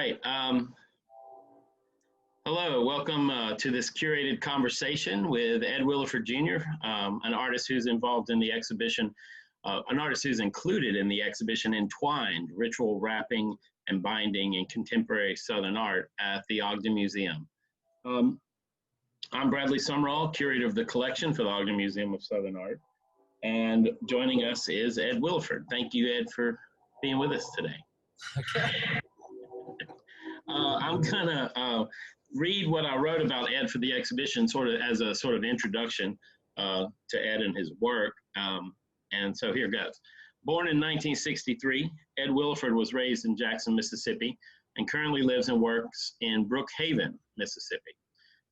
right. Hello, welcome to this curated conversation with Ed Williford Jr., an artist who's involved in the exhibition, an artist who's included in the exhibition Entwined, Ritual Wrapping and Binding in Contemporary Southern Art at the Ogden Museum. I'm Bradley Sumrall, curator of the collection for the Ogden Museum of Southern Art, and joining us is Ed Williford. Thank you, Ed, for being with us today. Okay. I'm gonna read what I wrote about Ed for the exhibition, sort of as a sort of introduction to Ed and his work. And so here goes. Born in 1963, Ed Williford was raised in Jackson, Mississippi, and currently lives and works in Brookhaven, Mississippi.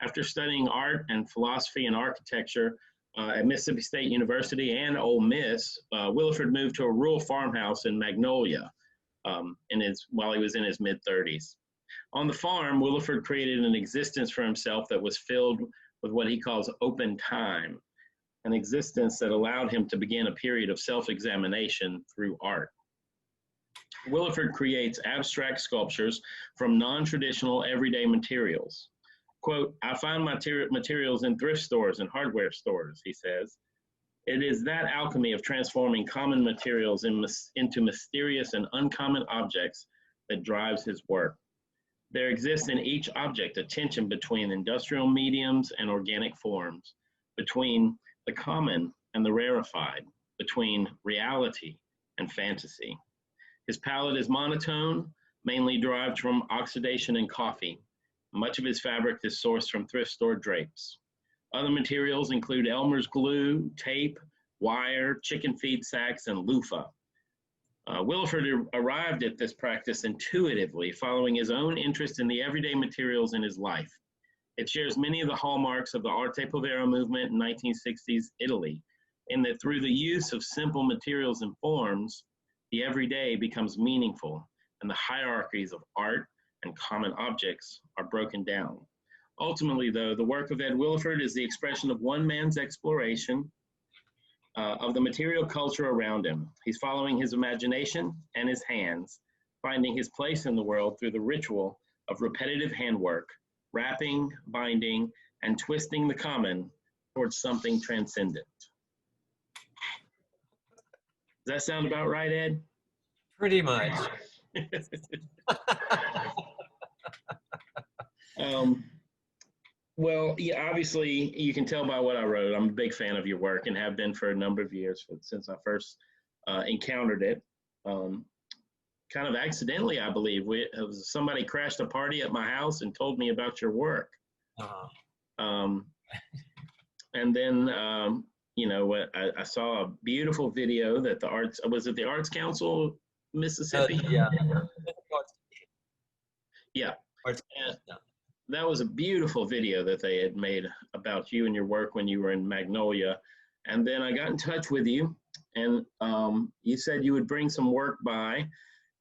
After studying art and philosophy and architecture at Mississippi State University and Ole Miss, Williford moved to a rural farmhouse in Magnolia while he was in his mid-30s. On the farm, Williford created an existence for himself that was filled with what he calls open time, an existence that allowed him to begin a period of self-examination through art. Williford creates abstract sculptures from non-traditional everyday materials. Quote, "I find materials in thrift stores and hardware stores," he says. "It is that alchemy of transforming common materials into mysterious and uncommon objects that drives his work. There exists in each object a tension between industrial mediums and organic forms, between the common and the rarefied, between reality and fantasy. His palette is monotone, mainly derived from oxidation and coffee. Much of his fabric is sourced from thrift store drapes. Other materials include Elmer's glue, tape, wire, chicken feed sacks, and loofah. Williford arrived at this practice intuitively, following his own interest in the everyday materials in his life. It shares many of the hallmarks of the Arte Povera movement in 1960s Italy, in that through the use of simple materials and forms, the everyday becomes meaningful, and the hierarchies of art and common objects are broken down. Ultimately, though, the work of Ed Williford is the expression of one man's exploration of the material culture around him. He's following his imagination and his hands, finding his place in the world through the ritual of repetitive handwork, wrapping, binding, and twisting the common towards something transcendent." Does that sound about right, Ed? Pretty much. Well, yeah, obviously you can tell by what I wrote. I'm a big fan of your work and have been for a number of years since I first encountered it. Kind of accidentally, I believe. Somebody crashed a party at my house and told me about your work. And then, you know, I saw a beautiful video that was it the Arts Council, Mississippi? Yeah. Yeah. Arts, and yeah. That was a beautiful video that they had made about you and your work when you were in Magnolia. And then I got in touch with you, and you said you would bring some work by,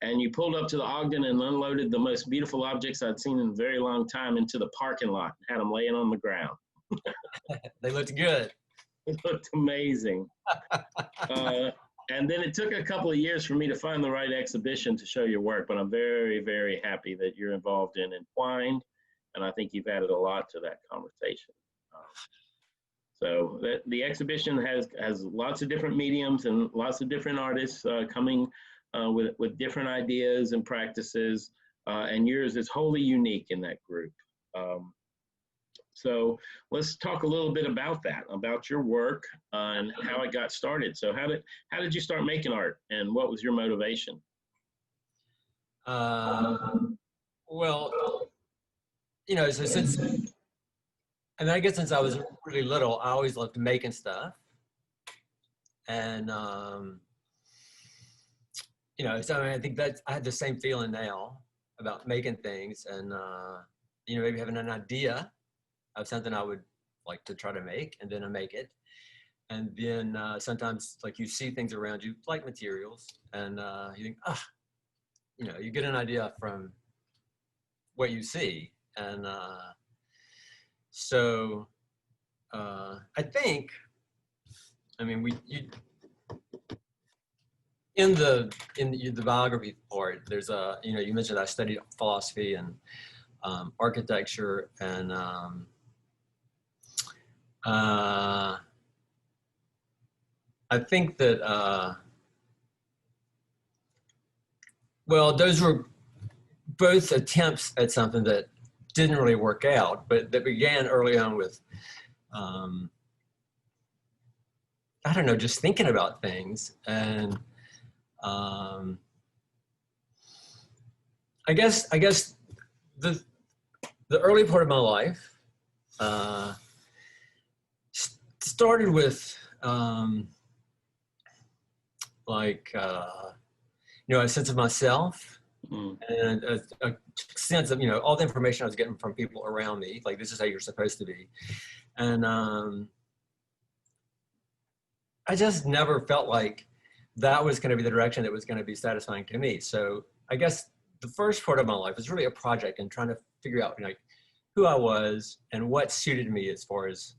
and you pulled up to the Ogden and unloaded the most beautiful objects I'd seen in a very long time into the parking lot, had them laying on the ground. They looked good. It looked amazing. And then it took a couple of years for me to find the right exhibition to show your work, but I'm very, very happy that you're involved in Entwined, and I think you've added a lot to that conversation. So the exhibition has lots of different mediums and lots of different artists coming with different ideas and practices, and yours is wholly unique in that group. So let's talk a little bit about that, about your work and how it got started. So how did you start making art, and what was your motivation? Well, you know, so I guess since I was really little, I always loved making stuff. And, you know, so I think I had the same feeling now about making things and, you know, maybe having an idea of something I would like to try to make, and then I make it. And then sometimes like you see things around you, like materials, and you think, you know, you get an idea from what you see. And so I think, I mean, in the biography part, there's a, you know, you mentioned I studied philosophy and architecture, and I think that well, those were both attempts at something that didn't really work out, but that began early on with I don't know, just thinking about things. And I guess the early part of my life started with you know, a sense of myself, and a sense of, you know, all the information I was getting from people around me, like this is how you're supposed to be. And I just never felt like that was going to be the direction that was going to be satisfying to me. So I guess the first part of my life was really a project and trying to figure out, like, who I was and what suited me as far as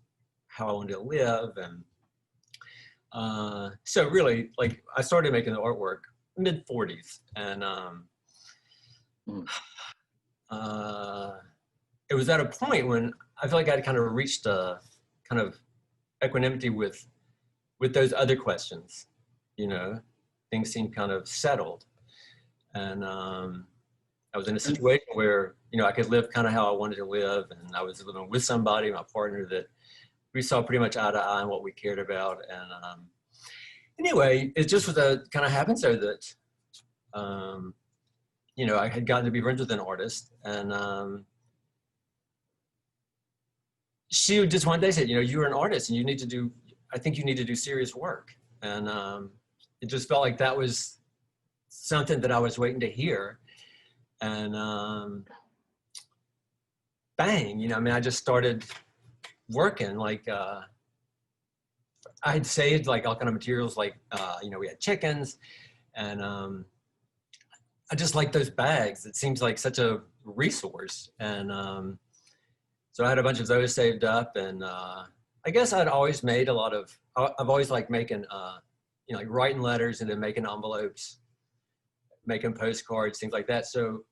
how I wanted to live. And so really, like, I started making the artwork mid-40s, and it was at a point when I feel like I'd kind of reached a kind of equanimity with those other questions. You know, things seemed kind of settled, and I was in a situation where, you know, I could live kind of how I wanted to live, and I was living with somebody, my partner, that we saw pretty much eye to eye on what we cared about. And anyway, it just was a kind of happened so that you know, I had gotten to be friends with an artist, and she just one day said, you know, you're an artist and you need to do, I think you need to do serious work. And it just felt like that was something that I was waiting to hear. And bang, you know, I mean, I just started working. Like I had saved like all kind of materials, like, you know, we had chickens, and I just like those bags. It seems like such a resource. And so I had a bunch of those saved up, and I guess I'd always made a lot of, I've always liked making, you know, like writing letters and then making envelopes, making postcards, things like that. So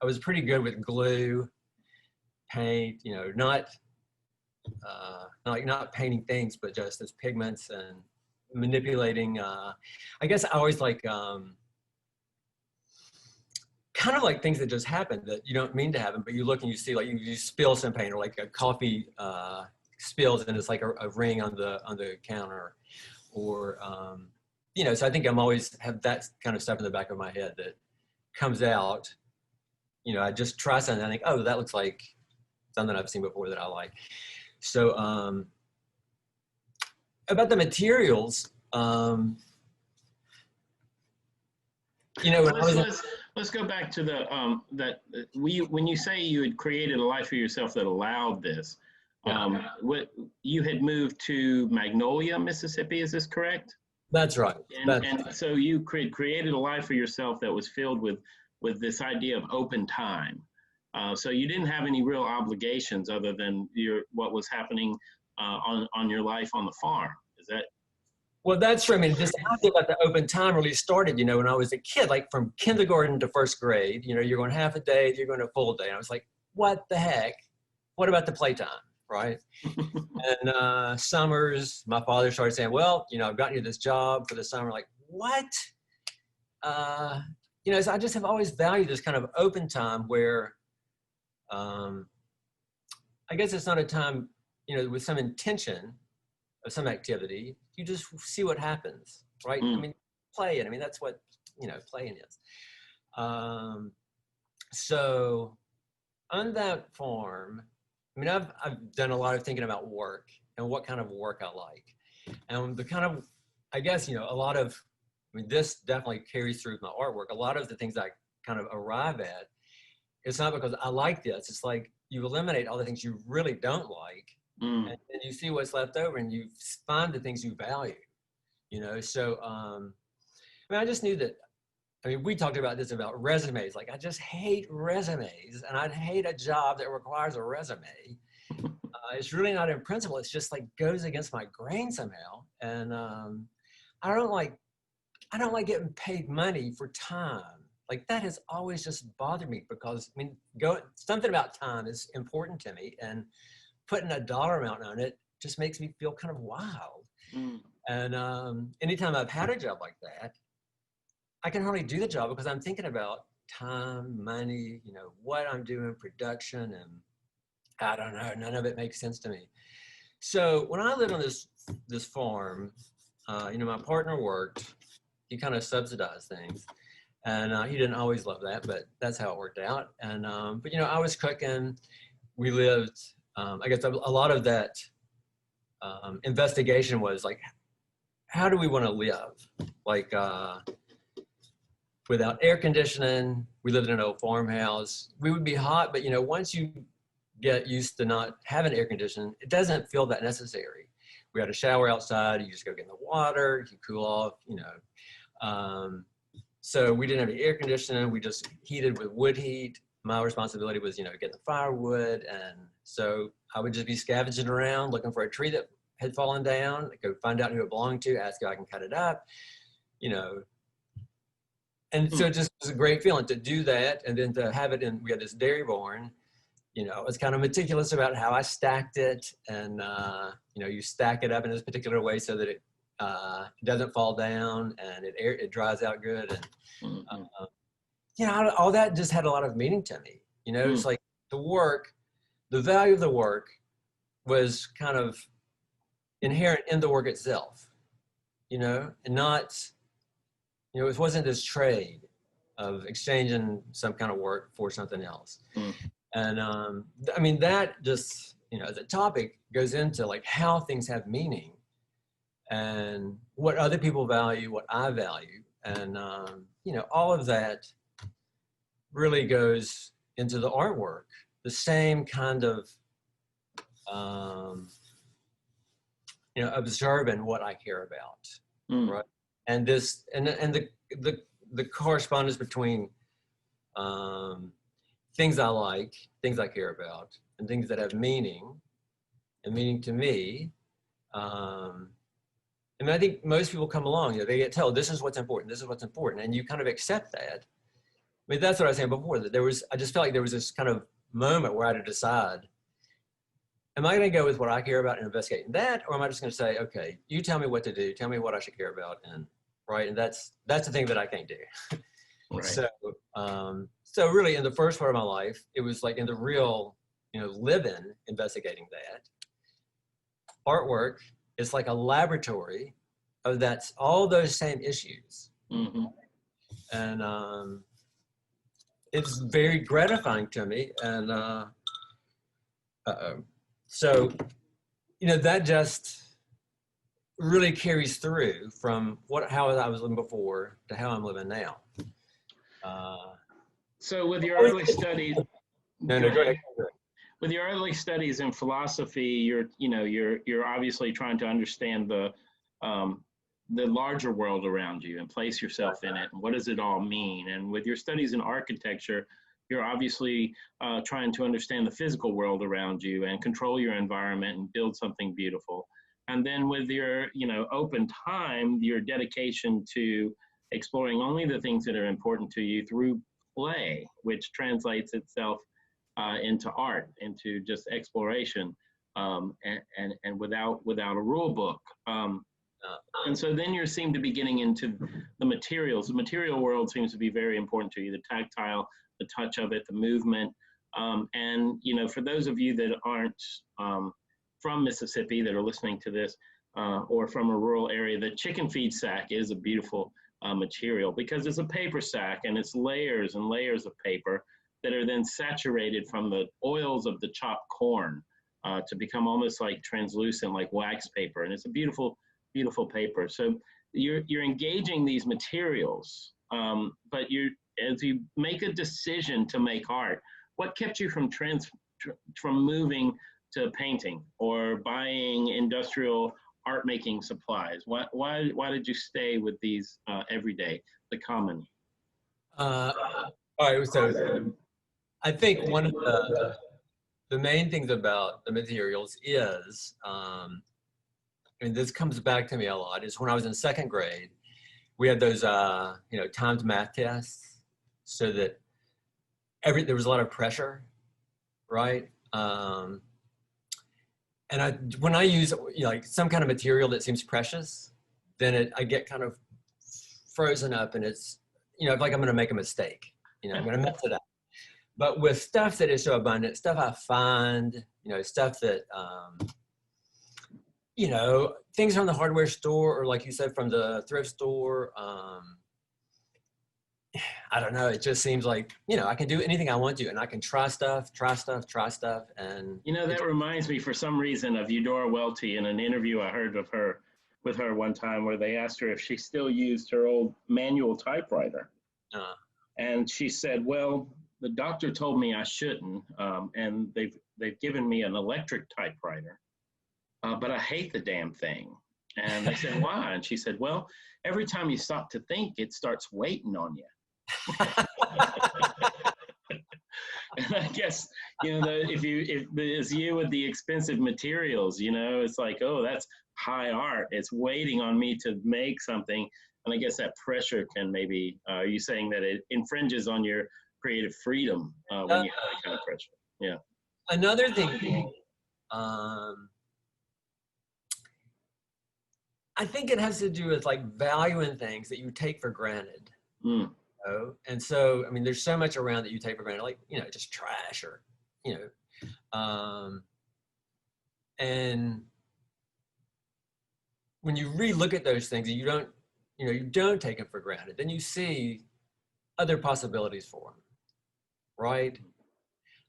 I was pretty good with glue, paint, you know, not painting things, but just as pigments and manipulating. I guess I always like, kind of like things that just happen that you don't mean to happen, but you look and you see, like, you spill some paint, or like a coffee spills and it's like a ring on the counter, or you know. So I think I'm always have that kind of stuff in the back of my head that comes out. You know, I just try something and I think, oh, that looks like something I've seen before that I like. So about the materials, you know, when I was let's go back to the when you say you had created a life for yourself that allowed this, what you had moved to Magnolia, Mississippi, is this correct? That's right. And so you created a life for yourself that was filled with this idea of open time. So you didn't have any real obligations other than what was happening on your life on the farm. Is that? Well, that's true. I mean, this idea about the open time really started, you know, when I was a kid, like from kindergarten to first grade. You know, you're going half a day, you're going a full day. And I was like, what the heck? What about the playtime, right? And summers, my father started saying, well, you know, I've gotten you this job for the summer. Like, what? You know, so I just have always valued this kind of open time where I guess it's not a time, you know, with some intention of some activity. You just see what happens, right? I mean, play it. I mean, that's what, you know, playing is. So on that farm, I mean, I've done a lot of thinking about work and what kind of work I like. And the kind of, I guess, you know, a lot of, I mean, this definitely carries through my artwork. A lot of the things I kind of arrive at, it's not because I like this. It's like you eliminate all the things you really don't like, and then you see what's left over and you find the things you value, you know? So, I mean, I just knew that, I mean, we talked about this about resumes. Like, I just hate resumes, and I'd hate a job that requires a resume. It's really not in principle. It's just like goes against my grain somehow. And I don't like I don't like getting paid money for time. Like that has always just bothered me because I mean, something about time is important to me, and putting a dollar amount on it just makes me feel kind of wild. Mm. And anytime I've had a job like that, I can hardly do the job because I'm thinking about time, money, you know, what I'm doing, production, and I don't know, none of it makes sense to me. So when I lived on this farm, you know, my partner worked. He kind of subsidized things, and he didn't always love that, but that's how it worked out. And but you know, I was cooking. We lived. I guess a lot of that investigation was like, how do we want to live? Like without air conditioning, we lived in an old farmhouse. We would be hot, but you know, once you get used to not having air conditioning, it doesn't feel that necessary. We had a shower outside. You just go get in the water, you cool off, you know. So we didn't have any air conditioning. We just heated with wood heat. My responsibility was, you know, getting the firewood. And so I would just be scavenging around looking for a tree that had fallen down, go find out who it belonged to, ask if I can cut it up, you know. And so it just was a great feeling to do that. And then to have it in, we had this dairy barn, you know, I was kind of meticulous about how I stacked it. And, you know, you stack it up in this particular way so that it doesn't fall down and it dries out good. And, you know, all that just had a lot of meaning to me. You know, it's like the work, the value of the work was kind of inherent in the work itself, you know, and not, you know, it wasn't this trade of exchanging some kind of work for something else. And I mean, that just, you know, the topic goes into like how things have meaning and what other people value, what I value. And, you know, all of that really goes into the artwork, the same kind of, you know, observing what I care about, right? And this, and the correspondence between things I like, things I care about, and things that have meaning, and meaning to me. And I think most people come along, you know, they get told this is what's important, this is what's important, and you kind of accept that. I mean, that's what I was saying before, that I just felt like there was this kind of moment where I had to decide, am I going to go with what I care about and investigating that, or am I just going to say, okay, you tell me what to do, tell me what I should care about, and right, and that's the thing that I can't do. Right. So really, in the first part of my life, it was like in the real, you know, living, investigating that. Artwork is like a laboratory of that's all those same issues, and it's very gratifying to me, and so, you know, that just really carries through from how I was living before to how I'm living now. So with your early studies, go ahead. With your early studies in philosophy, you're obviously trying to understand the larger world around you and place yourself in it. And what does it all mean? And with your studies in architecture, you're obviously trying to understand the physical world around you and control your environment and build something beautiful. And then with your, you know, open time, your dedication to exploring only the things that are important to you through play, which translates itself into art, into just exploration, and without a rule book. And so then you seem to be getting into the materials. The material world seems to be very important to you, the tactile, the touch of it, the movement. And, you know, for those of you that aren't from Mississippi that are listening to this, or from a rural area, the chicken feed sack is a beautiful material because it's a paper sack and it's layers and layers of paper that are then saturated from the oils of the chopped corn to become almost like translucent, like wax paper. And it's a beautiful, beautiful paper. So you're engaging these materials, but as you make a decision to make art, what kept you from moving to painting or buying industrial art making supplies? Why did you stay with these everyday, the common? All right, so I think one of the main things about the materials is, and this comes back to me a lot, is when I was in second grade, we had those, timed math tests so that there was a lot of pressure, right? And when I use like some kind of material that seems precious, then I get kind of frozen up, and it's, like I'm going to make a mistake, I'm going to mess it up. But with stuff that is so abundant, stuff I find, stuff that, things from the hardware store, or like you said, from the thrift store, I don't know. It just seems like, I can do anything I want to, and I can try stuff. And that reminds me for some reason of Eudora Welty in an interview I heard with her one time, where they asked her if she still used her old manual typewriter. And she said, well, the doctor told me I shouldn't. And they've given me an electric typewriter, but I hate the damn thing. And they said, why? And she said, well, every time you stop to think, it starts waiting on you. And I guess, if it's you with the expensive materials, it's like, oh, that's high art. It's waiting on me to make something. And I guess that pressure can maybe, are you saying that it infringes on your creative freedom when you have that kind of pressure? Yeah. Another thing, I think it has to do with like valuing things that you take for granted. And so, I mean, there's so much around that you take for granted, like, just trash or, and when you re-look at those things and you don't take them for granted, then you see other possibilities for them, right?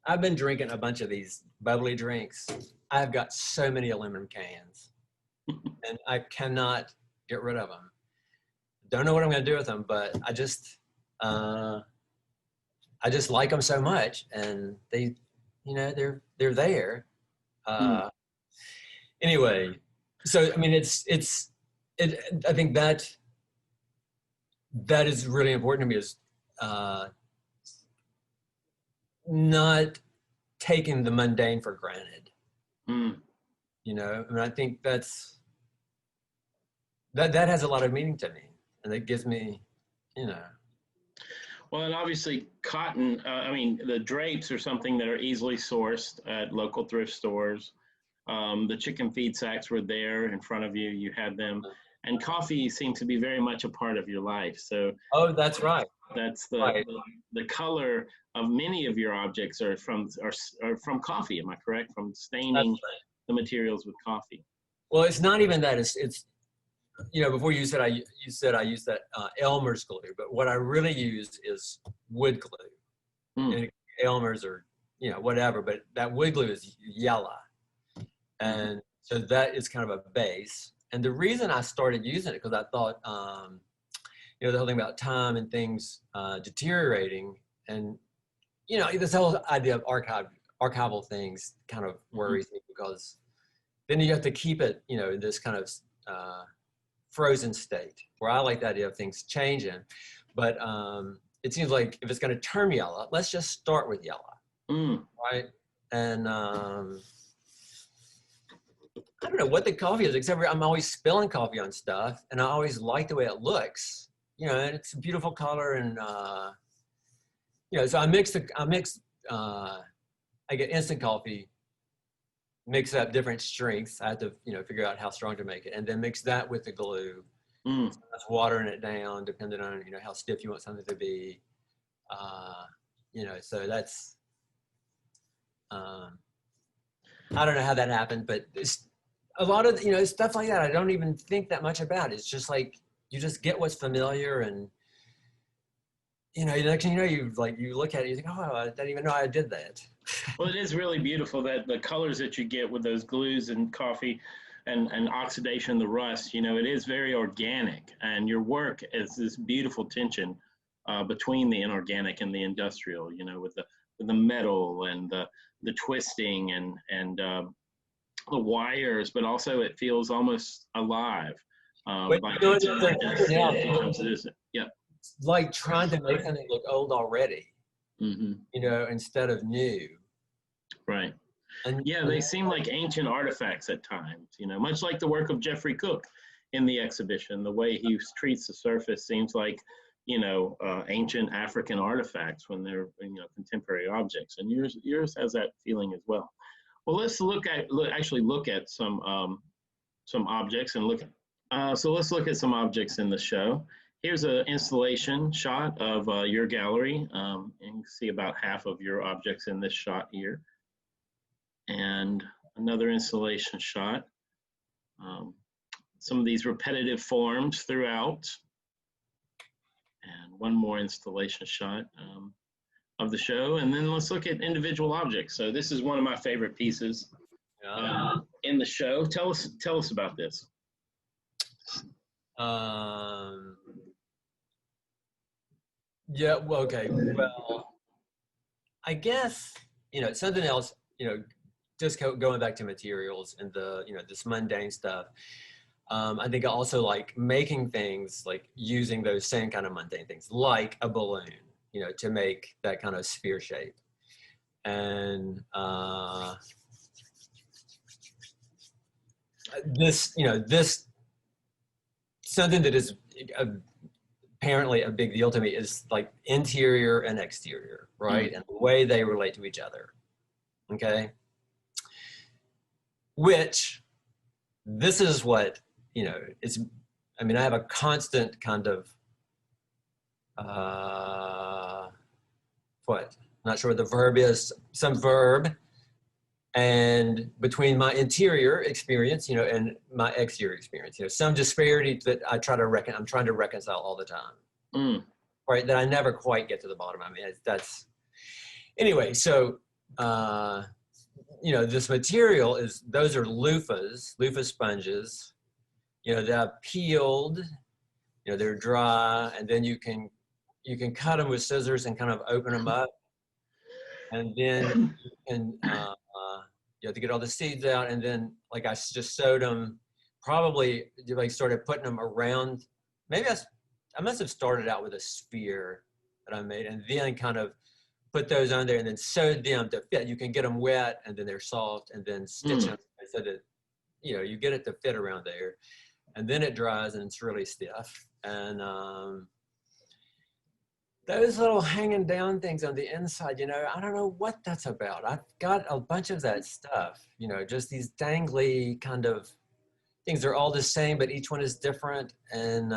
I've been drinking a bunch of these bubbly drinks. I've got so many aluminum cans and I cannot get rid of them. Don't know what I'm going to do with them, but I just like them so much, and they, they're there. Anyway, so I mean, I think that is really important to me, is not taking the mundane for granted. I mean, I think that has a lot of meaning to me, and it gives me, Well, and obviously cotton, the drapes are something that are easily sourced at local thrift stores. The chicken feed sacks were there in front of you. You had them. And coffee seems to be very much a part of your life. So. Oh, that's right. That's right. The color of many of your objects are from coffee. Am I correct? From staining the materials with coffee. Well, it's not even that. It's before you said I use that Elmer's glue, but what I really use is wood glue. And Elmer's or whatever, but that wood glue is yellow, and so that is kind of a base. And the reason I started using it, because I thought, the whole thing about time and things deteriorating, and this whole idea of archival things kind of worries me, because then you have to keep it, in this kind of frozen state, where I like the idea of things changing. But it seems like if it's going to turn yellow, let's just start with yellow, right? And I don't know what the coffee is, except for I'm always spilling coffee on stuff, and I always like the way it looks, and it's a beautiful color, and so I get instant coffee, mix up different strengths. I have to, figure out how strong to make it, and then mix that with the glue. That's watering it down, depending on, how stiff you want something to be. So that's, I don't know how that happened, but it's a lot of, stuff like that I don't even think that much about. It's just like, you just get what's familiar, and, next thing you look at it, you think, oh, I didn't even know I did that. Well, it is really beautiful that the colors that you get with those glues and coffee and oxidation, the rust, it is very organic, and your work is this beautiful tension between the inorganic and the industrial, with the metal and the twisting and the wires, but also it feels almost alive. It's like trying to make something look old already, instead of new. Right. And yeah, they seem like ancient artifacts at times, much like the work of Jeffrey Cook. in the exhibition. The way he treats the surface seems like, you know, ancient African artifacts when they're, you know, contemporary objects. And yours has that feeling as well. Well, let's actually look at some objects and look. So let's look at some objects in the show. Here's an installation shot of your gallery. And you can see about half of your objects in this shot here. And another installation shot. Some of these repetitive forms throughout. And one more installation shot of the show. And then let's look at individual objects. So this is one of my favorite pieces in the show. Tell us about this. Yeah, well, okay. Well, I guess, you know, something else, you know, just going back to materials and the, you know, this mundane stuff. I think I also like making things, like using those same kind of mundane things, like a balloon, you know, to make that kind of sphere shape. And this, you know, this, something that is apparently a big deal to me is like interior and exterior, right? And the way they relate to each other, okay? Which, this is what, you know, it's, I mean, I have a constant kind of, not sure what the verb is, some verb, and between my interior experience, you know, and my exterior experience, you know, some disparity that I'm trying to reconcile all the time, right? That I never quite get to the bottom. I mean, that's, anyway, so, you know, this material is, those are loofah sponges, you know, they're peeled, you know, they're dry, and then you can cut them with scissors and kind of open them up. And then you can, you have to get all the seeds out. And then, like, I just sewed them, probably, like, started putting them around. Maybe I must have started out with a sphere that I made, and then kind of put those on there and then sewed them to fit. You can get them wet, and then they're soft, and then stitch them so that, you know, you get it to fit around there. And then it dries, and it's really stiff. And those little hanging down things on the inside, you know, I don't know what that's about. I've got a bunch of that stuff, you know, just these dangly kind of things. They're all the same, but each one is different. And,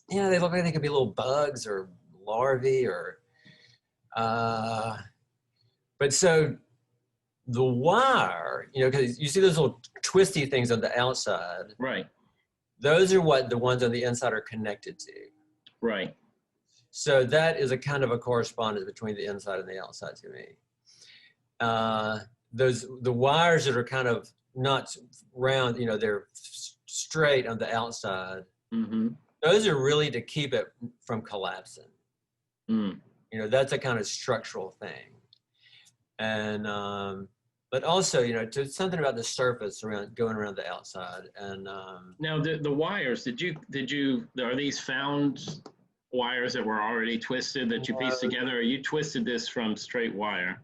you know, they look like they could be little bugs or larvae or, but so the wire, you know, because you see those little twisty things on the outside. Right. Those are what the ones on the inside are connected to. Right. So that is a kind of a correspondence between the inside and the outside to me. The wires that are kind of not round, you know, they're straight on the outside. Those are really to keep it from collapsing. You know, that's a kind of structural thing. And, but also, you know, to something about the surface going around the outside. And now the wires, are these found wires that were already twisted that you pieced together, or you twisted this from straight wire?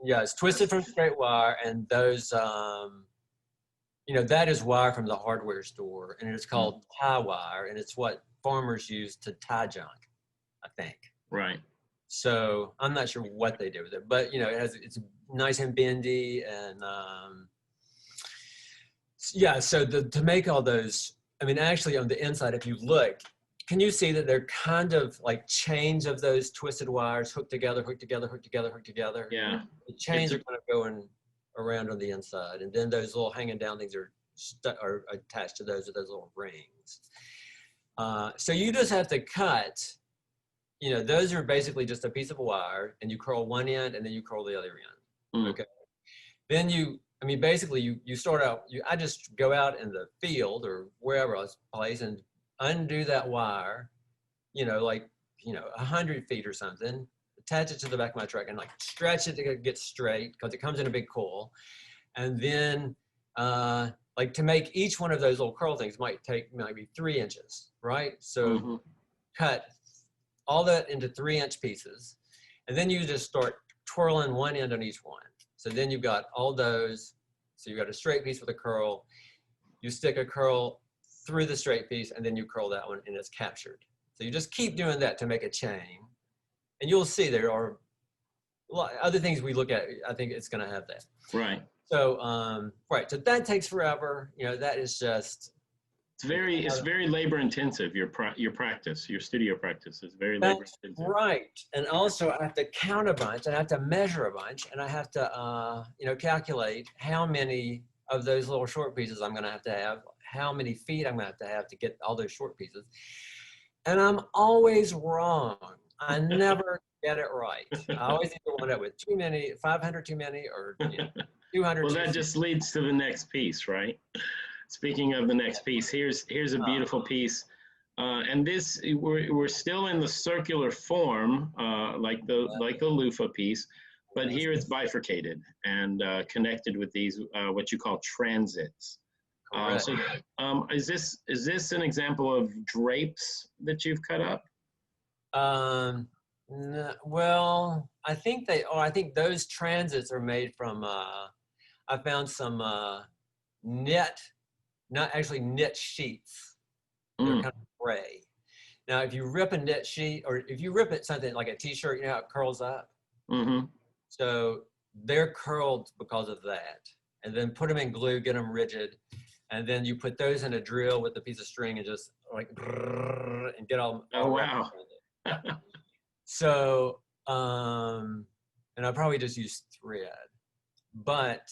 Yeah, it's twisted from straight wire, and those, you know, that is wire from the hardware store, and it's called tie wire, and it's what farmers use to tie junk, I think. Right. So I'm not sure what they did with it, but, you know, it's nice and bendy, and yeah. So to make all those, I mean, actually on the inside, if you look, can you see that they're kind of like chains of those twisted wires hooked together, hooked together, hooked together, hooked together? Yeah. The chains are kind of going around on the inside, and then those little hanging down things are attached to those little rings. So you just have to cut, you know, those are basically just a piece of wire, and you curl one end and then you curl the other end. Okay. Then I mean, basically you start out, I just go out in the field or wherever I was placed and undo that wire, you know, like, you know, 100 feet or something, attach it to the back of my truck and like stretch it to get straight because it comes in a big coil. And then like to make each one of those little curl things might take maybe 3 inches, right? So cut all that into 3-inch pieces. And then you just start twirling one end on each one. So then you've got all those. So you've got a straight piece with a curl. You stick a curl through the straight piece, and then you curl that one and it's captured. So you just keep doing that to make a chain. And you'll see there are other things we look at. I think it's going to have that. Right. So, right. So that takes forever. You know, that is just. It's very labor intensive. Your practice, your studio practice is very labor intensive. Right. And also I have to count a bunch, and I have to measure a bunch, and I have to, you know, calculate how many of those little short pieces I'm going to have, how many feet I'm going to have to get all those short pieces. And I'm always wrong. I never get it right. I always either wind up with too many, 500 too many, or 200. Well, that just leads to the next piece, right? Speaking of the next piece, here's a beautiful piece, and this we're still in the circular form, like the loofah piece, but here it's bifurcated and connected with these what you call transits. So, is this an example of drapes that you've cut up? No, well, I think they are. I think those transits are made from. I found some knit. Not actually knit sheets. They're kind of gray. Now, if you rip a knit sheet, or if you rip it something like a t-shirt, you know how it curls up? Mm-hmm. So they're curled because of that. And then put them in glue, get them rigid. And then you put those in a drill with a piece of string and just like, and get all. Oh, wow. So, and I probably just use thread, but.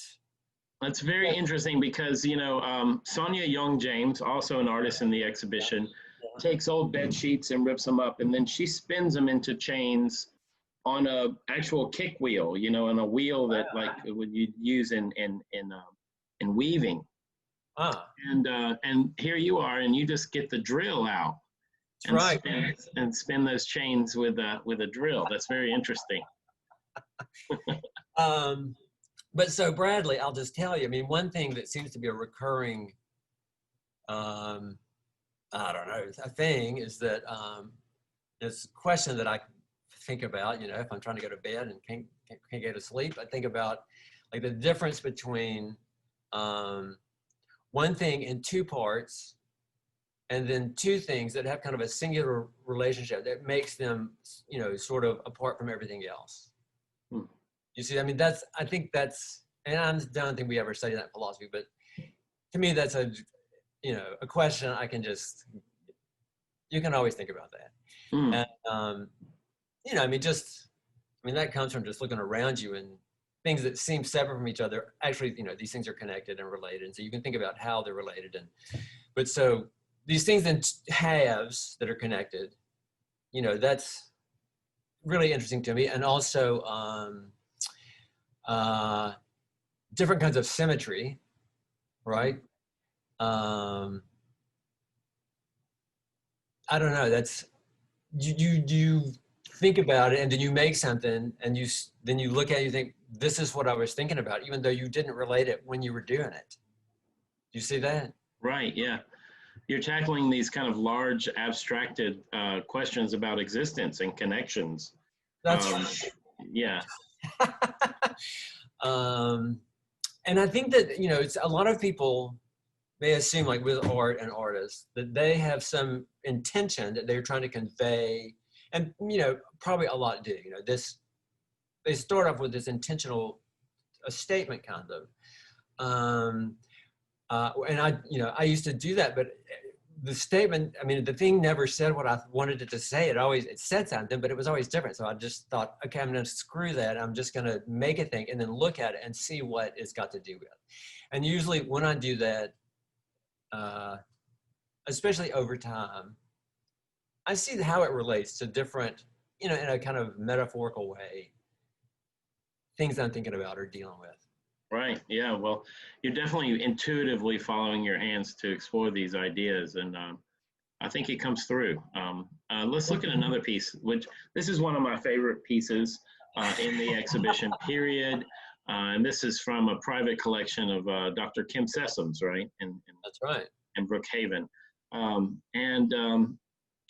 That's very interesting because, you know, Sonia Young-James, also an artist in the exhibition, takes old bed sheets and rips them up, and then she spins them into chains on a actual kick wheel, you know, on a wheel that like you'd use in weaving. And here you are, and you just get the drill out and spin those chains with a drill. That's very interesting. But so Bradley, I'll just tell you, I mean, one thing that seems to be a recurring, I don't know, a thing is that this question that I think about, you know, if I'm trying to go to bed and can't go to sleep, I think about like the difference between one thing in two parts and then two things that have kind of a singular relationship that makes them, you know, sort of apart from everything else. You see, I mean, I think that's, and I don't think we ever studied that in philosophy, but to me, that's you know, a question I can just, you can always think about that. And, you know, I mean, that comes from just looking around you and things that seem separate from each other. Actually, you know, these things are connected and related. And so you can think about how they're related. But so these things in halves that are connected, you know, that's really interesting to me. And also, different kinds of symmetry, right? I don't know. That's you think about it, and then you make something, and then you look at it, you think, this is what I was thinking about, even though you didn't relate it when you were doing it. Do you see that? Right. Yeah. You're tackling these kind of large, abstracted questions about existence and connections. That's right. Yeah. And I think that, you know, it's a lot of people may assume, like with art and artists, that they have some intention that they're trying to convey, and, you know, probably a lot do, you know, they start off with this intentional statement kind of, and I used to do that, but the statement, I mean, the thing never said what I wanted it to say. It said something, but it was always different. So I just thought, okay, I'm going to screw that. I'm just going to make it think and then look at it and see what it's got to do with. And usually when I do that, especially over time, I see how it relates to different, you know, in a kind of metaphorical way, things I'm thinking about or dealing with. Right. Yeah. Well, you're definitely intuitively following your hands to explore these ideas, and I think it comes through. Let's look at another piece, which this is one of my favorite pieces in the exhibition, period. And this is from a private collection of Dr. Kim Sessoms, right? That's right. In Brookhaven.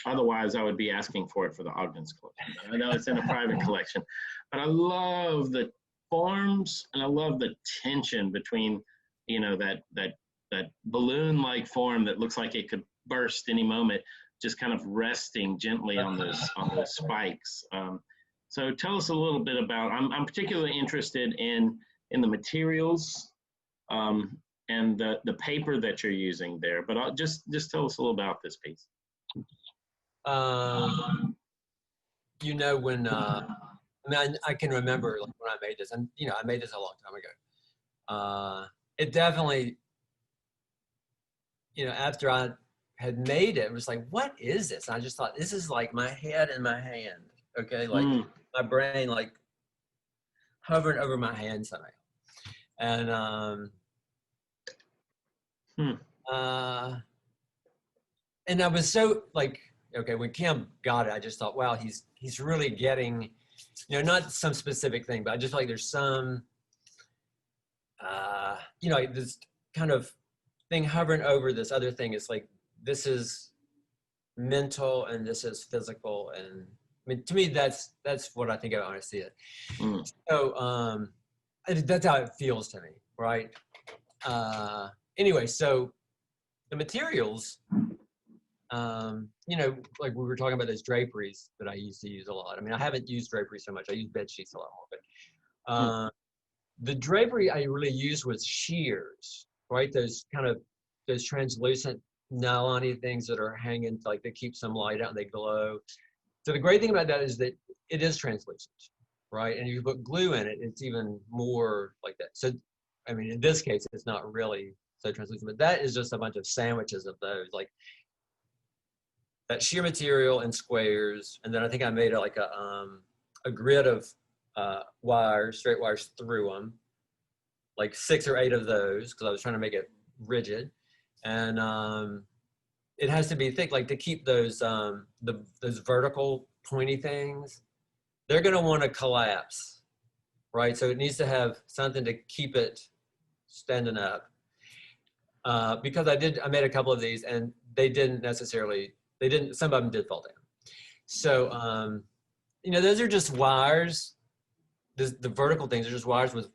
Otherwise, I would be asking for it for the Ogden's collection. I know it's in a private collection, but I love the forms, and I love the tension between, you know, that that balloon-like form that looks like it could burst any moment, just kind of resting gently on those spikes. So tell us a little bit about. I'm particularly interested in the materials and the paper that you're using there. But I'll just tell us a little about this piece. You know, when I mean, I can remember like when I made this, and I made this a long time ago. It definitely, after I had made it, it was like, what is this? And I just thought, this is like my head in my hand. Okay, like my brain like hovering over my hand somehow. And and I was so like, okay, when Kim got it, I just thought, wow, he's really getting, not some specific thing, but I just feel like there's some, like this kind of thing hovering over this other thing. It's like, this is mental and this is physical. And I mean, to me, that's what I think of when I see it. So that's how it feels to me, right? Anyway, so the materials, like we were talking about those draperies that I used to use a lot. I mean, I haven't used draperies so much. I use bed sheets a lot more, but the drapery I really used was shears, right? Those translucent nylon-y things that are hanging, like they keep some light out and they glow. So the great thing about that is that it is translucent, right? And if you put glue in it, it's even more like that. So, I mean, in this case, it's not really so translucent, but that is just a bunch of sandwiches of those, like that sheer material in squares. And then I think I made like a grid of wires, straight wires through them, like 6 or 8 of those, because I was trying to make it rigid. And it has to be thick, like to keep those those vertical pointy things, they're going to want to collapse, right? So it needs to have something to keep it standing up. Because I made a couple of these and some of them did fall down. So, those are just wires. The vertical things are just wires with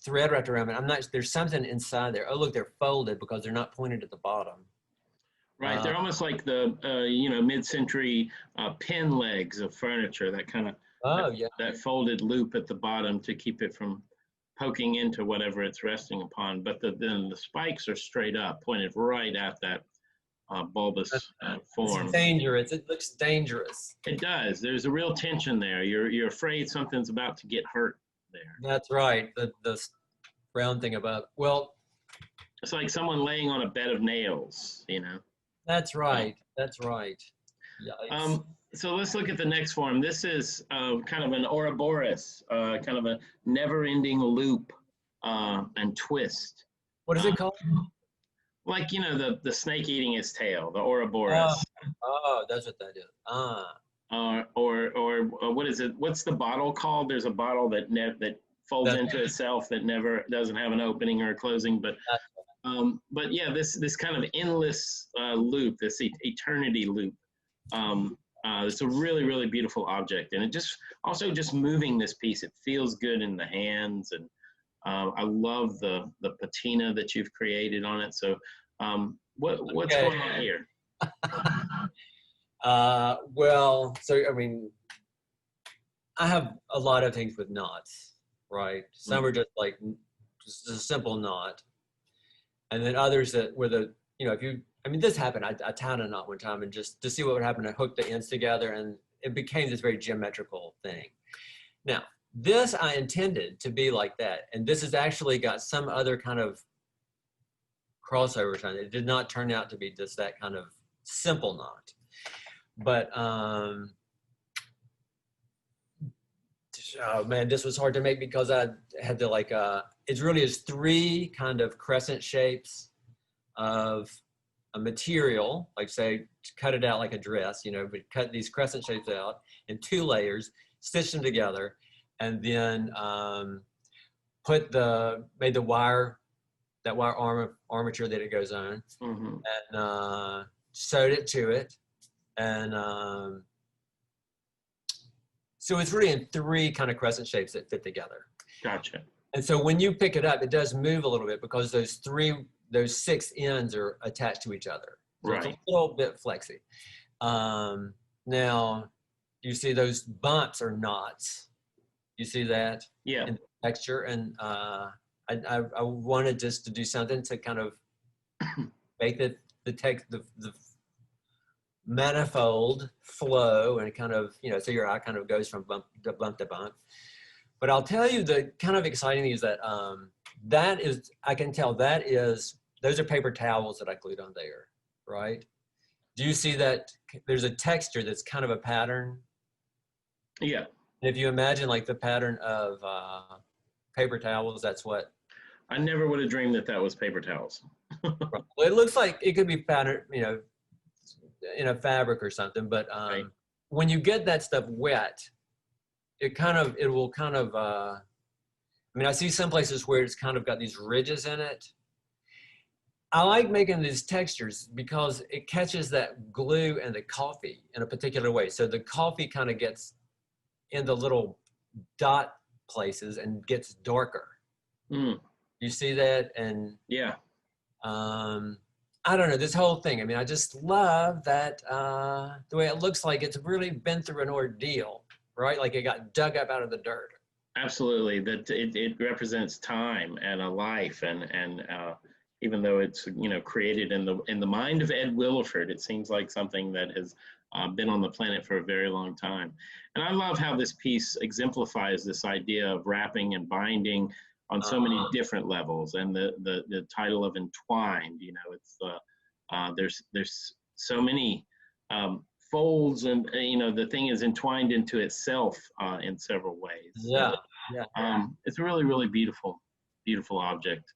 thread wrapped around it. There's something inside there. Oh, look, they're folded because they're not pointed at the bottom. Right, they're almost like the mid-century pin legs of furniture. That kind of that folded loop at the bottom to keep it from poking into whatever it's resting upon. But then the spikes are straight up, pointed right at that bulbous form. It's dangerous. It looks dangerous. It does. There's a real tension there. You're afraid something's about to get hurt there. That's right. The round thing about, well, it's like someone laying on a bed of nails, That's right. That's right. Yikes. So let's look at the next form. This is kind of an Ouroboros, kind of a never-ending loop and twist. What is it called? Like, the snake eating its tail, the Ouroboros. Oh, that's what that is. Or what is it? What's the bottle called? There's a bottle that folds into itself that never doesn't have an opening or a closing. But yeah, this kind of endless loop, this eternity loop. It's a really, really beautiful object, and it just moving this piece. It feels good in the hands, and I love the patina that you've created on it. So, what's going on here? Well, so I mean, I have a lot of things with knots, right? Some are just like just a simple knot, and then others that were this happened. I tied a knot one time, and just to see what would happen, I hooked the ends together, and it became this very geometrical thing. Now, this I intended to be like that, and this has actually got some other kind of crossover time. It did not turn out to be just that kind of simple knot. But oh man, this was hard to make because I had to it really is 3 kind of crescent shapes of a material, like say cut it out like a dress, but cut these crescent shapes out in 2 layers, stitch them together, and then made the wire armature that it goes on, and sewed it to it. And so it's really in 3 kind of crescent shapes that fit together. Gotcha. And so when you pick it up, it does move a little bit because those 3 those 6 ends are attached to each other. So Right. it's a little bit flexy. Now, you see those bumps or knots. You see that? Yeah. In texture, and I wanted just to do something to kind of make the manifold flow, and it kind of, you know, so your eye kind of goes from bump to bump to bump. But I'll tell you, the kind of exciting thing is that that is, I can tell that is, those are paper towels that I glued on there, right? Do you see that there's a texture that's kind of a pattern? Yeah. And if you imagine like the pattern of paper towels, that's what. I never would have dreamed that that was paper towels. Well, it looks like it could be patterned, you know, in a fabric or something. But Right. when you get that stuff wet, it will kind of, I mean, I see some places where it's kind of got these ridges in it. I like making these textures because it catches that glue and the coffee in a particular way. So the coffee kind of gets in the little dot places and gets darker. Mm. You see that? And Yeah. I don't know, this whole thing. I mean, I just love that the way it looks like it's really been through an ordeal, right? Like it got dug up out of the dirt. Absolutely. That it represents time and a life, and even though it's, you know, created in the mind of Ed Williford, it seems like something that has been on the planet for a very long time. And I love how this piece exemplifies this idea of wrapping and binding on so many different levels. And the title of Entwined, you know, it's there's so many folds, and you know, the thing is entwined into itself in several ways. Yeah, yeah. It's a really, really beautiful object.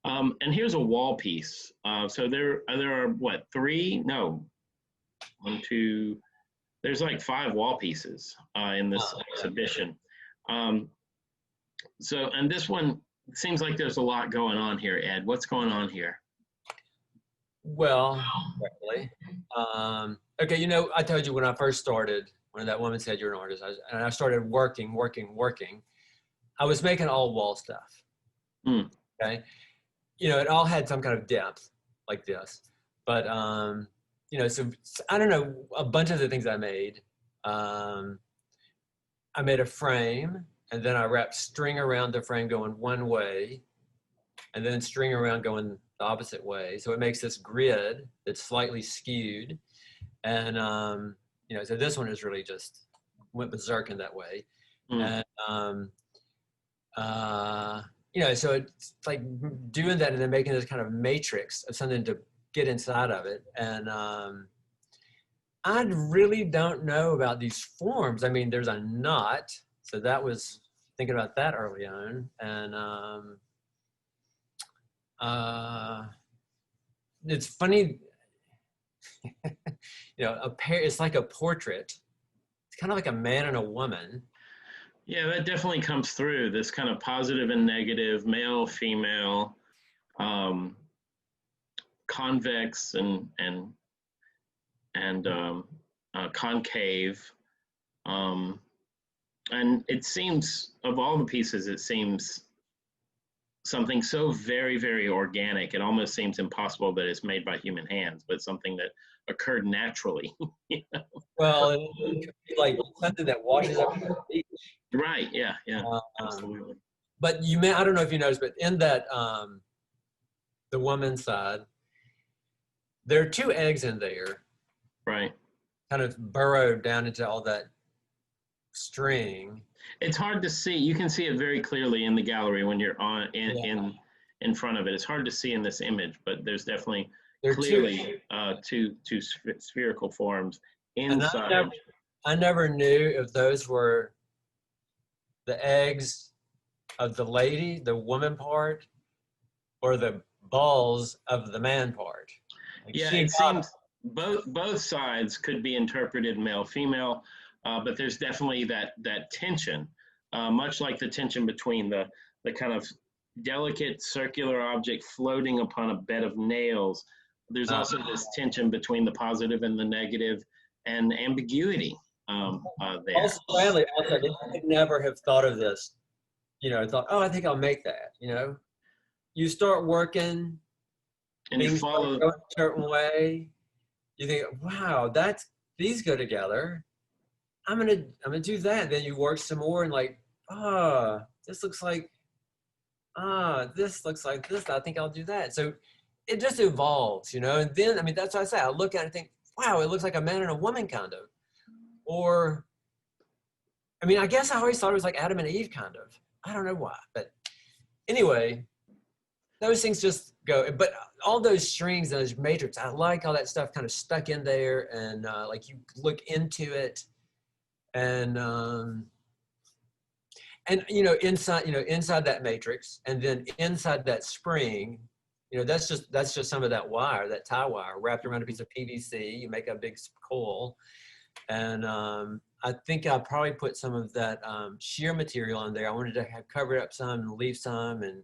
And here's a wall piece. So there are what, 3? No, 1, 2. There's like 5 wall pieces in this exhibition. So, and this one seems like there's a lot going on here, Ed. What's going on here? Well, definitely. Okay, you know, I told you when I first started, when that woman said you're an artist, and I started working, I was making all wall stuff. Mm. Okay. You know, it all had some kind of depth like this. But, you know, so I don't know, a bunch of the things I made, I made a frame, and then I wrapped string around the frame going one way, and then string around going the opposite way. So it makes this grid that's slightly skewed. And, you know, so this one is really just went berserk in that way. Mm. And, you know, so it's like doing that and then making this kind of matrix of something to get inside of it. And I really don't know about these forms. I mean, there's a knot. So that was thinking about that early on. And it's funny, you know, it's like a portrait. It's kind of like a man and a woman. Yeah, that definitely comes through, this kind of positive and negative, male, female, convex and concave. And it seems, of all the pieces, it seems something so very, very organic. It almost seems impossible that it's made by human hands, but something that occurred naturally. You know? Well, it could be like something that washes up on the beach. Right, yeah, absolutely. But you may, I don't know if you noticed, but in that, the woman's side, there are 2 eggs in there. Right. Kind of burrowed down into all that string. It's hard to see. You can see it very clearly in the gallery when you're in front of it. It's hard to see in this image, but there's definitely clearly two spherical forms inside. And I never knew if those were the eggs of the lady, the woman part, or the balls of the man part. Like, yeah, it seems both sides could be interpreted male, female, but there's definitely that tension, much like the tension between the kind of delicate circular object floating upon a bed of nails. There's also this tension between the positive and the negative, and ambiguity there. Also, finally, I could never have thought of this. You know, I thought, oh, I think I'll make that. You know, you start working, And you things follow. go a certain way. You think, wow, these go together. I'm gonna do that. Then you work some more and like, this looks like this looks like this. I think I'll do that. So it just evolves, you know. And then I mean that's what I say. I look at it and think, wow, it looks like a man and a woman kind of. Or I mean, I guess I always thought it was like Adam and Eve kind of. I don't know why, but anyway, those things just go. But all those strings and those matrix, I like all that stuff kind of stuck in there, and like you look into it, and you know inside that matrix, and then inside that spring, you know that's just some of that wire, that tie wire wrapped around a piece of PVC. You make a big coil, and I think I probably put some of that sheer material in there. I wanted to have covered up some and leave some, and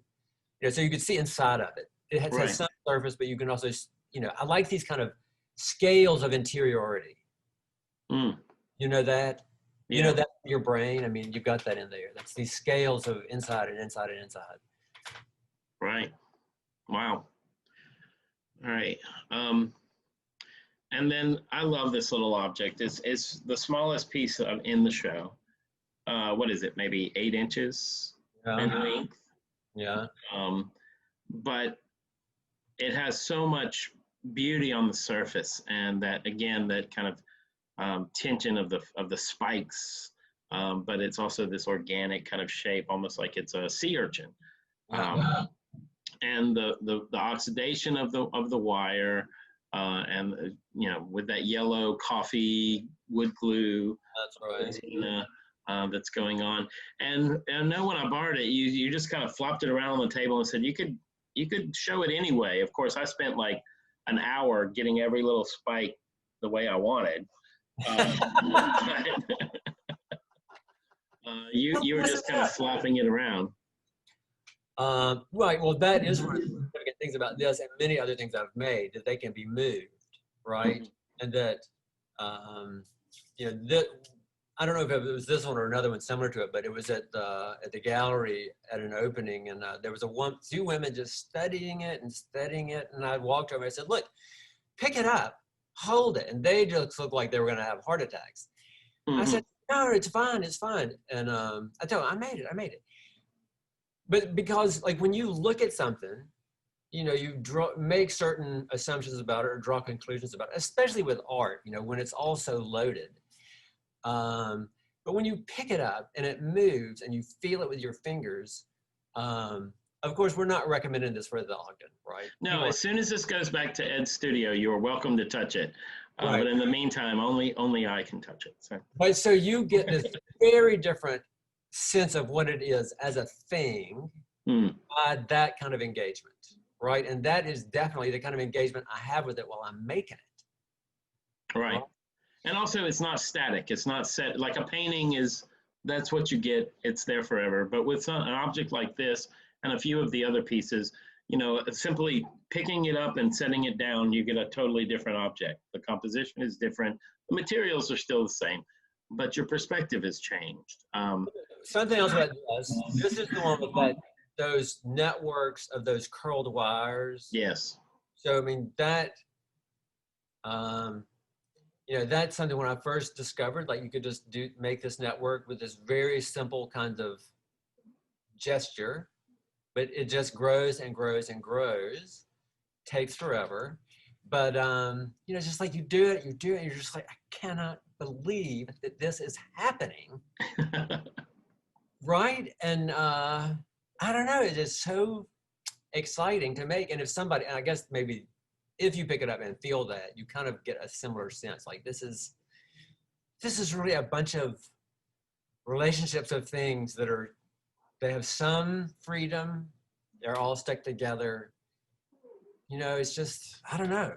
you know, so you could see inside of it. It has, Right. has some surface, but you can also, you know, I like these kind of scales of interiority. Mm. You know that? Yeah. You know that in your brain? I mean, you got that in there. That's these scales of inside and inside and inside. Right. Wow. All right. And then I love this little object. It's the smallest piece in the show. What is it? Maybe 8 inches in length. Yeah. But it has so much beauty on the surface, and that again, that kind of tension of the spikes. But it's also this organic kind of shape, almost like it's a sea urchin. And the oxidation of the wire, and you know, with that yellow coffee wood glue, That's right. patina, that's going on. And I know when I borrowed it, you just kind of flopped it around on the table and said you could show it anyway. Of course, I spent like an hour getting every little spike the way I wanted. You were just kind of flopping it around. Right. Well, that is one of the significant things about this and many other things I've made, that they can be moved, right? Mm-hmm. And that, you know, I don't know if it was this one or another one similar to it, but it was at the gallery at an opening, and there was two women just studying it, and I walked over and I said, "Look, pick it up, hold it," and they just looked like they were going to have heart attacks. Mm-hmm. I said, "No, it's fine, it's fine," and I told them, I made it. But because like when you look at something, you know, you make certain assumptions about it or draw conclusions about it, especially with art, you know, when it's all so loaded. But when you pick it up and it moves and you feel it with your fingers, of course, we're not recommending this for the Ogden, right? No, as soon as this goes back to Ed's studio, you are welcome to touch it. Right. But in the meantime, only I can touch it. So. But so you get this very different sense of what it is as a thing by that kind of engagement, right? And that is definitely the kind of engagement I have with it while I'm making it. Right. And also it's not static. It's not set. Like a painting that's what you get. It's there forever. But with an object like this and a few of the other pieces, you know, simply picking it up and setting it down, you get a totally different object. The composition is different. The materials are still the same, but your perspective has changed. Something else about this is the one with those networks of those curled wires. Yes. So I mean that, you know, that's something when I first discovered, like you could just make this network with this very simple kind of gesture, but it just grows and grows and grows, takes forever. But, you know, just like you do it, you're just like, I cannot believe that this is happening. Right? And I don't know, it is so exciting to make. And if somebody, and I guess maybe if you pick it up and feel that, you kind of get a similar sense. Like this is really a bunch of relationships of things they have some freedom. They're all stuck together. You know, it's just, I don't know.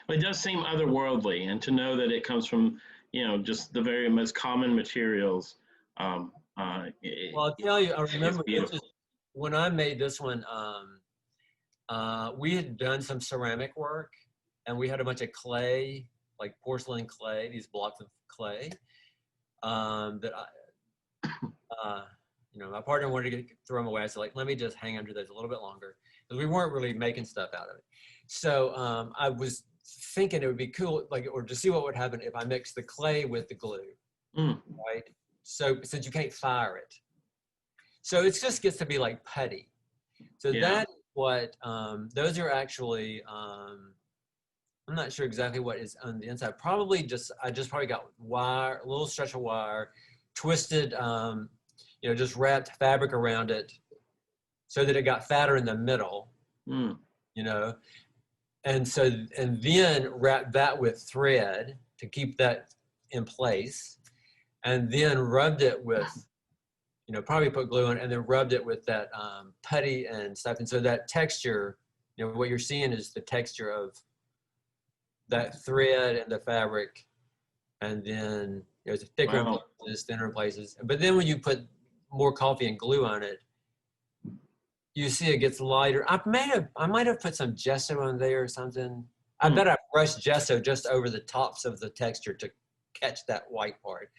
Well, it does seem otherworldly, and to know that it comes from, you know, just the very most common materials. Well, I'll tell you, I remember when I made this one, we had done some ceramic work, and we had a bunch of clay, like porcelain clay, these blocks of clay, that my partner wanted to throw them away. I said, like, let me just hang under those a little bit longer, because we weren't really making stuff out of it. So I was thinking it would be cool, like, or to see what would happen if I mixed the clay with the glue, right? So since you can't fire it, so it just gets to be like putty. So that's what those are actually. I'm not sure exactly what is on the inside. I just probably got wire, a little stretch of wire, twisted, just wrapped fabric around it so that it got fatter in the middle, and then wrapped that with thread to keep that in place, and then rubbed it with, probably put glue on, and then rubbed it with that putty and stuff. And so that texture, what you're seeing is the texture of that thread and the fabric, and then it's thicker in places, thinner in places. But then when you put more coffee and glue on it, you see it gets lighter. I might have put some gesso on there or something. I bet I brushed gesso just over the tops of the texture to catch that white part.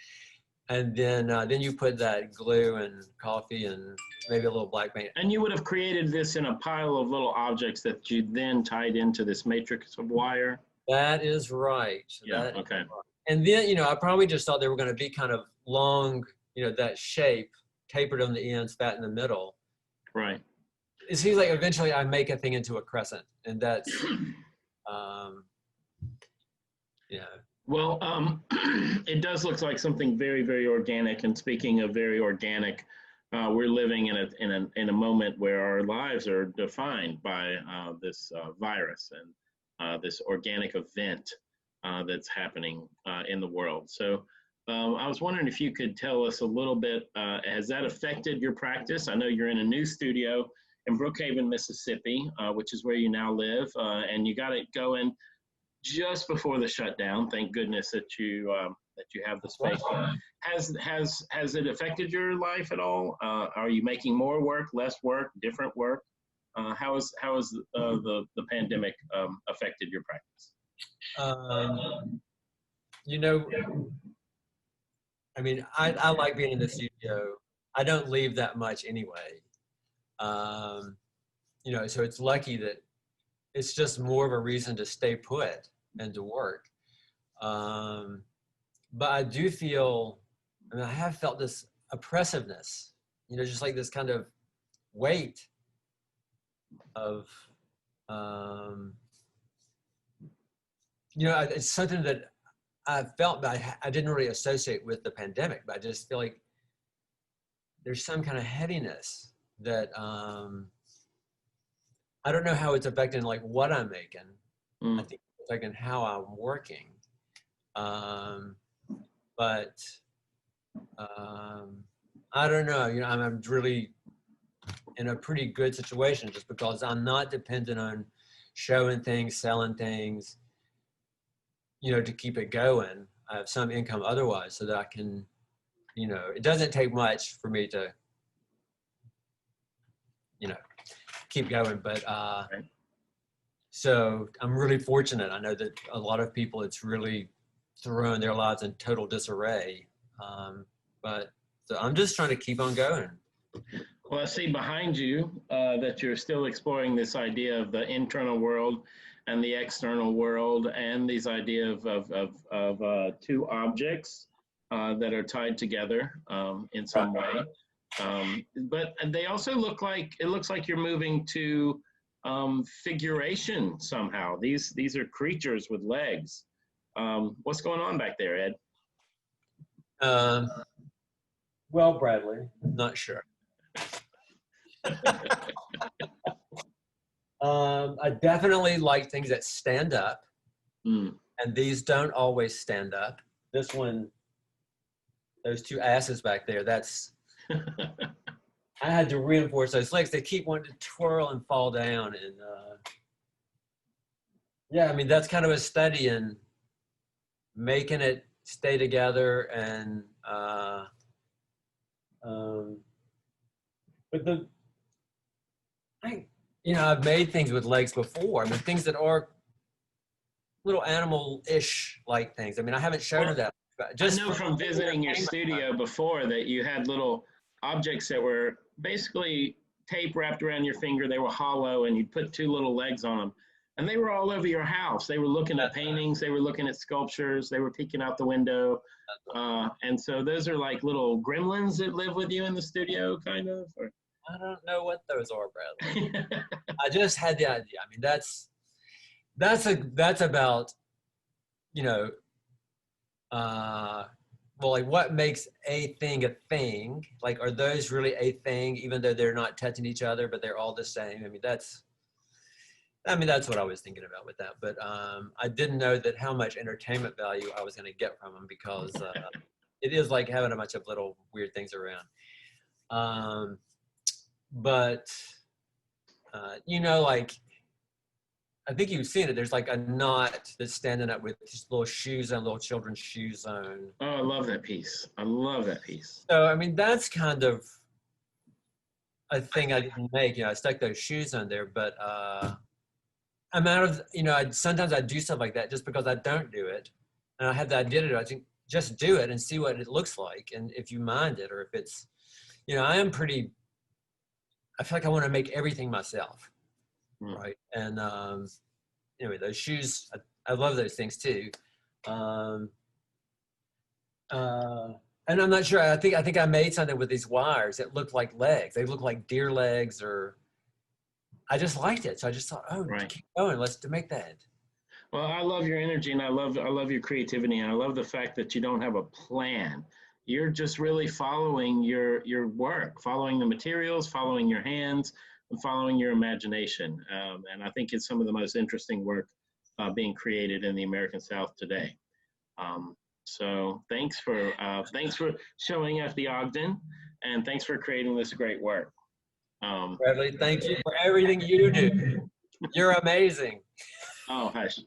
And then you put that glue and coffee and maybe a little black paint. And you would have created this in a pile of little objects that you then tied into this matrix of wire? That is right. Okay. Right. And then, I probably just thought they were going to be kind of long, that shape, tapered on the ends, fat in the middle. Right. It seems like eventually I make a thing into a crescent, and that's, Well, it does look like something very, very organic. And speaking of very organic, we're living in a moment where our lives are defined by this virus and this organic event that's happening in the world. So I was wondering if you could tell us a little bit, has that affected your practice? I know you're in a new studio in Brookhaven, Mississippi, which is where you now live, and you got it going just before the shutdown. Thank goodness that you have the space. Has it affected your life at all? Are you making more work, less work, different work? How has the pandemic affected your practice? I like being in the studio. I don't leave that much anyway. So it's lucky that it's just more of a reason to stay put and to work. But I do feel, I have felt this oppressiveness, just like this kind of weight of, it's something that I felt, but I didn't really associate with the pandemic, but I just feel like there's some kind of heaviness that, I don't know how it's affecting like what I'm making. I think it's affecting how I'm working. But I don't know, I'm really in a pretty good situation just because I'm not dependent on showing things, selling things, to keep it going. I have some income otherwise so that I can, it doesn't take much for me to, keep going. But so I'm really fortunate. I know that a lot of people, it's really thrown their lives in total disarray. But so I'm just trying to keep on going. Well, I see behind you that you're still exploring this idea of the internal world and the external world, and these idea of two objects that are tied together in some way. But they also looks like you're moving to figuration somehow. These are creatures with legs. What's going on back there, Ed? Well, Bradley, not sure. I definitely like things that stand up, and these don't always stand up. This one, those two asses back there, that's, I had to reinforce those legs. They keep wanting to twirl and fall down. And that's kind of a study in making it stay together. And but I've made things with legs before. Things that are little animal-ish like things. I haven't shown them that. I know from visiting your studio before that you had little objects that were basically tape wrapped around your finger. They were hollow, and you'd put two little legs on them. And they were all over your house. They were looking at paintings. They were looking at sculptures. They were peeking out the window. And so those are like little gremlins that live with you in the studio, kind of? Or? I don't know what those are, Bradley. I just had the idea. I mean, that's about, you know, well, like what makes a thing? Like, are those really a thing, even though they're not touching each other, but they're all the same? I mean, that's what I was thinking about with that. But I didn't know that how much entertainment value I was going to get from them, because it is like having a bunch of little weird things around. But you know, like, I think you've seen it. There's like a knot that's standing up with just little shoes on, little children's shoes on. Oh, I love that piece. I love that piece. So, I mean, that's kind of a thing I didn't make. You know, I stuck those shoes on there, but I'm out of, you know, sometimes I do stuff like that just because I don't do it. And I have the idea to do it. I think just do it and see what it looks like. And if you mind it, or if it's, you know, I feel like I want to make everything myself. Right. And anyway, those shoes, I love those things too. And I'm not sure, I think I made something with these wires that looked like legs. They look like deer legs, or I just liked it. So I just thought, keep going, let's make that. Well, I love your energy, and I love your creativity, and I love the fact that you don't have a plan. You're just really following your work, following the materials, following your hands, and following your imagination. And I think it's some of the most interesting work being created in the American South today. So thanks for showing us the Ogden, and thanks for creating this great work. Bradley, thank you for everything you do. You're amazing. Oh, hush.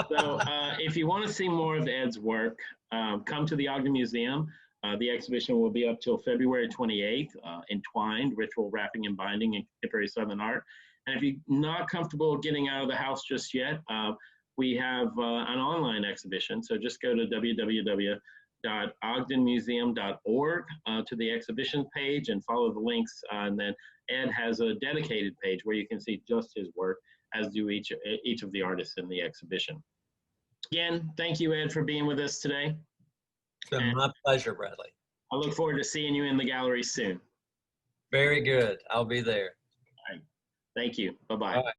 So if you want to see more of Ed's work, come to the Ogden Museum. The exhibition will be up till February 28th, Entwined, Ritual Wrapping and Binding in Contemporary Southern Art. And if you're not comfortable getting out of the house just yet, we have an online exhibition. So just go to www.ogdenmuseum.org to the exhibition page and follow the links. And then Ed has a dedicated page where you can see just his work, as do each of the artists in the exhibition. Again, thank you, Ed, for being with us today. It's been my pleasure, Bradley. I look forward to seeing you in the gallery soon. Very good. I'll be there. All right. Thank you. Bye-bye. All right.